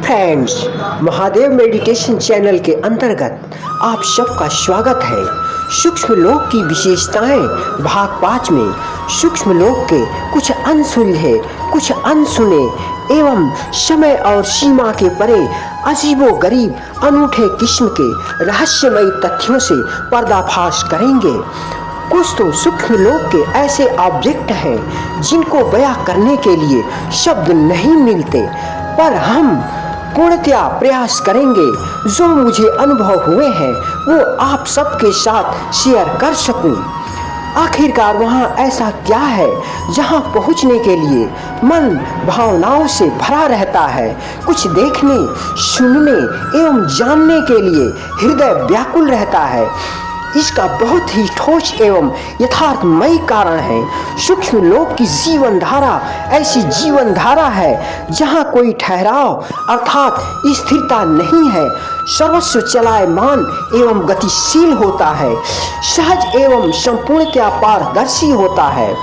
Friends, Mahadev meditation channel के अंतर्गत आप सबका स्वागत है। सूक्ष्म लोक की विशेषताएं भाग 5 में सूक्ष्म लोक के कुछ अनसुलझे, कुछ अनसुने एवं समय और सीमा के परे अजीबो गरीब अनूठे किस्म के रहस्यमयी तथ्यों से पर्दाफाश करेंगे। कुछ तो सूक्ष्म लोक के ऐसे ऑब्जेक्ट हैं जिनको बयां करने के लिए शब्द नहीं मिलते, पर हम पूर्णतया प्रयास करेंगे जो मुझे अनुभव हुए हैं वो आप सबके साथ शेयर कर सकूं। आखिरकार वहाँ ऐसा क्या है जहाँ पहुँचने के लिए मन भावनाओं से भरा रहता है। कुछ देखने, सुनने एवं जानने के लिए हृदय व्याकुल रहता है। इसका बहुत ही ठोस एवं यथार्थमयी कारण है। सूक्ष्म लोक की जीवन धारा ऐसी जीवन धारा है जहाँ कोई ठहराव अर्थात स्थिरता नहीं है। सर्वस्व चलायमान एवं गतिशील होता है, सहज एवं संपूर्णतया पारदर्शी होता है।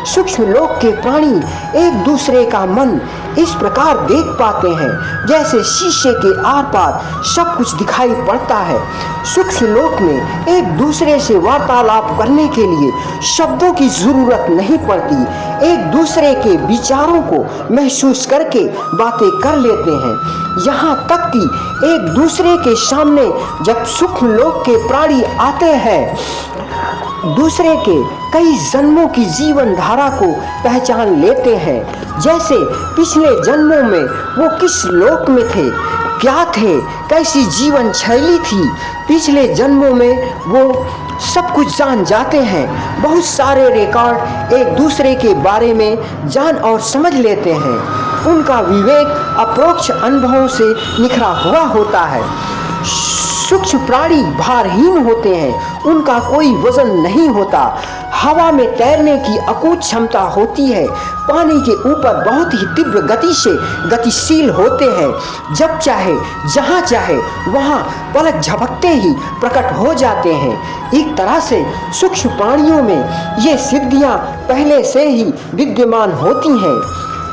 सूक्ष्म लोक के प्राणी एक दूसरे का मन इस प्रकार देख पाते हैं जैसे शीशे के आर पार सब कुछ दिखाई पड़ता है। सूक्ष्म लोक में एक दूसरे से वार्तालाप करने के लिए शब्दों की जरूरत नहीं पड़ती। एक दूसरे के विचारों को महसूस करके बातें कर लेते हैं। यहाँ तक कि एक दूसरे के सामने जब सूक्ष्म लोक के प्राणी आते हैं, दूसरे के कई जन्मों की जीवन धारा को पहचान लेते हैं। जैसे पिछले जन्मों में वो किस लोक में थे, क्या थे, कैसी जीवन शैली थी, पिछले जन्मों में वो सब कुछ जान जाते हैं। बहुत सारे रिकॉर्ड एक दूसरे के बारे में जान और समझ लेते हैं। उनका विवेक अप्रोक्ष अनुभवों से निखरा हुआ होता है। सूक्ष्म प्राणी भारहीन होते हैं, उनका कोई वजन नहीं होता। हवा में तैरने की अकूत क्षमता होती है। पानी के ऊपर बहुत ही तीव्र गति से गतिशील होते हैं। जब चाहे जहाँ चाहे वहाँ पलक झपकते ही प्रकट हो जाते हैं। एक तरह से सूक्ष्म प्राणियों में ये सिद्धियाँ पहले से ही विद्यमान होती हैं।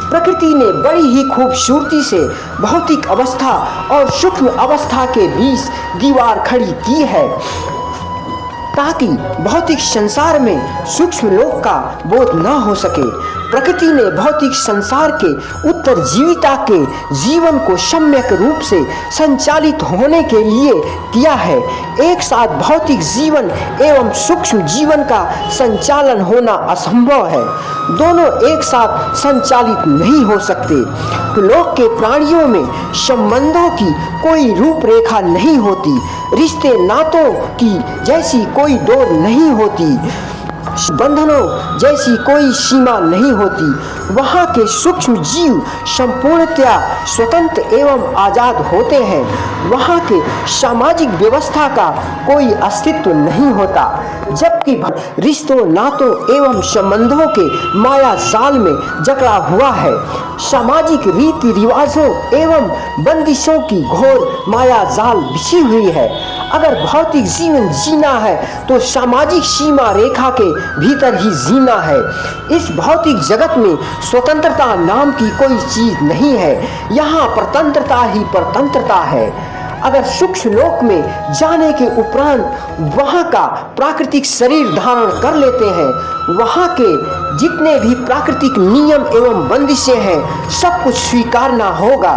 प्रकृति ने बड़ी ही खूबसूरती से भौतिक अवस्था और सूक्ष्म अवस्था के बीच दीवार खड़ी की है ताकि भौतिक संसार में सूक्ष्म लोक का बोध न हो सके। प्रकृति ने भौतिक संसार के उत्तरजीविता के जीवन को सम्यक रूप से संचालित होने के लिए किया है। एक साथ भौतिक जीवन एवं सूक्ष्म जीवन का संचालन होना असंभव है। दोनों एक साथ संचालित नहीं हो सकते। लोक के प्राणियों में संबंधों की कोई रूपरेखा नहीं होती, रिश्ते नातों की जैसी कोई डोर नहीं होती, बंधनों जैसी कोई सीमा नहीं होती। वहाँ के सूक्ष्म जीव संपूर्णतया स्वतंत्र एवं आजाद होते हैं। वहाँ के सामाजिक व्यवस्था का कोई अस्तित्व नहीं होता, जबकि रिश्तों नातों एवं संबंधों के माया जाल में जकड़ा हुआ है। सामाजिक रीति रिवाजों एवं बंदिशों की घोर माया जाल बिछी हुई है। अगर भौतिक जीवन जीना है तो सामाजिक सीमा रेखा के भीतर ही जीना है। इस भौतिक जगत में स्वतंत्रता नाम की कोई चीज नहीं है। यहाँ परतंत्रता ही परतंत्रता है। अगर सूक्ष्म लोक में जाने के उपरांत वहाँ का प्राकृतिक शरीर धारण कर लेते हैं, वहाँ के जितने भी प्राकृतिक नियम एवं बंदिशें हैं सब कुछ स्वीकारना होगा।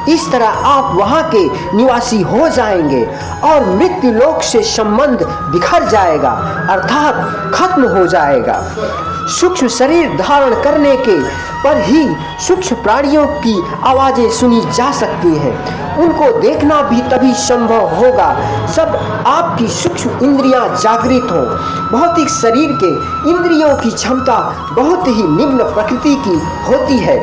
इस तरह आप वहाँ के निवासी हो जाएंगे और मृत्यु लोक से संबंध बिखर जाएगा अर्थात खत्म हो जाएगा। सूक्ष्म शरीर धारण करने के पर ही सूक्ष्म प्राणियों की आवाजें सुनी जा सकती हैं। उनको देखना भी तभी संभव होगा जब आपकी सूक्ष्म इंद्रियां जागृत हों। भौतिक शरीर के इंद्रियों की क्षमता बहुत ही निम्न प्रकृति की होती है।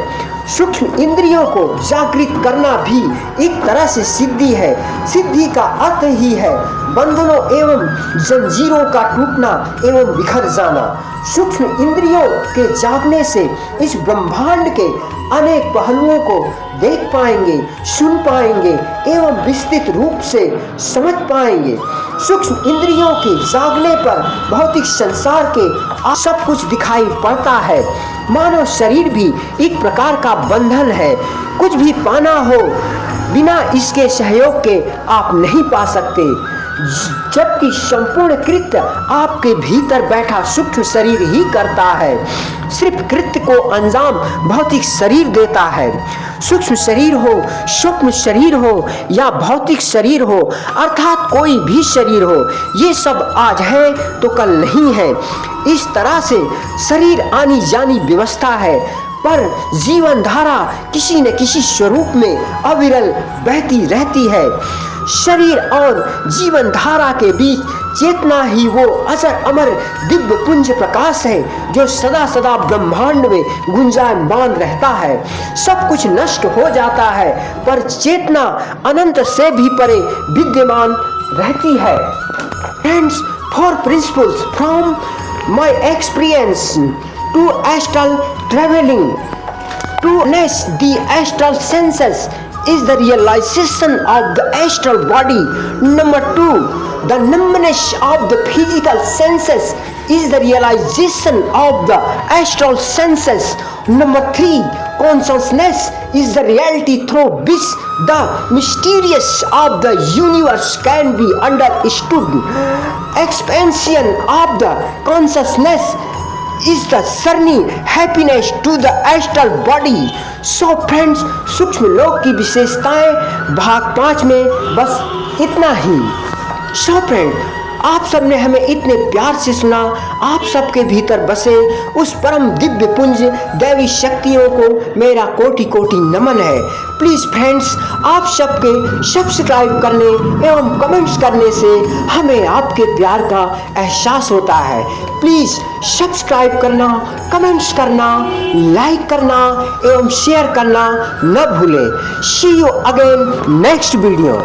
सूक्ष्म इंद्रियों को जागृत करना भी एक तरह से सिद्धि है। सिद्धि का अर्थ ही है बंधनों एवं जंजीरों का टूटना एवं बिखर जाना। सूक्ष्म इंद्रियों के जागने से इस ब्रह्मांड के अनेक पहलुओं को देख पाएंगे, सुन पाएंगे एवं विस्तृत रूप से समझ पाएंगे। सूक्ष्म इंद्रियों के जागने पर भौतिक संसार के सब कुछ दिखाई पड़ता है। मानव शरीर भी एक प्रकार का बंधन है। कुछ भी पाना हो बिना इसके सहयोग के आप नहीं पा सकते। जबकि संपूर्ण कृत्य आपके भीतर बैठा सूक्ष्म शरीर ही करता है। सिर्फ कृत्य को अंजाम भौतिक शरीर देता है। सूक्ष्म शरीर हो, सूक्ष्म शरीर हो या भौतिक शरीर हो, अर्थात कोई भी शरीर हो, ये सब आज है तो कल नहीं है। इस तरह से शरीर आनी जानी व्यवस्था है, पर जीवन धारा किसी न किसी स्वरूप में अविरल बहती रहती है। शरीर और जीवन धारा के बीच चेतना ही वो अजर अमर दिव्य पुंज प्रकाश है जो सदा सदा ब्रह्मांड में गुंजायमान रहता है। सब कुछ नष्ट हो जाता है, पर चेतना अनंत से भी परे विद्यमान रहती है। Friends, four principles from my experience to astral traveling. To harness the astral senses is the realization of the astral body. Number 2, the numbness of the physical senses is the realization of the astral senses. Number 3, consciousness is the reality through which the mysterious of the universe can be understood. Expansion of the consciousness is the journey happiness to the astral body. So friends, सूक्ष्म लोक की विशेषताएं भाग 5 में बस इतना ही। So friends, आप सबने हमें इतने प्यार से सुना। आप सबके भीतर बसे उस परम दिव्य पुंज दैवी शक्तियों को मेरा कोटि कोटि नमन है। प्लीज फ्रेंड्स, आप सबके सब्सक्राइब करने एवं कमेंट्स करने से हमें आपके प्यार का एहसास होता है। प्लीज सब्सक्राइब करना, कमेंट्स करना, लाइक करना एवं शेयर करना न भूलें। सी यू अगेन नेक्स्ट वीडियो।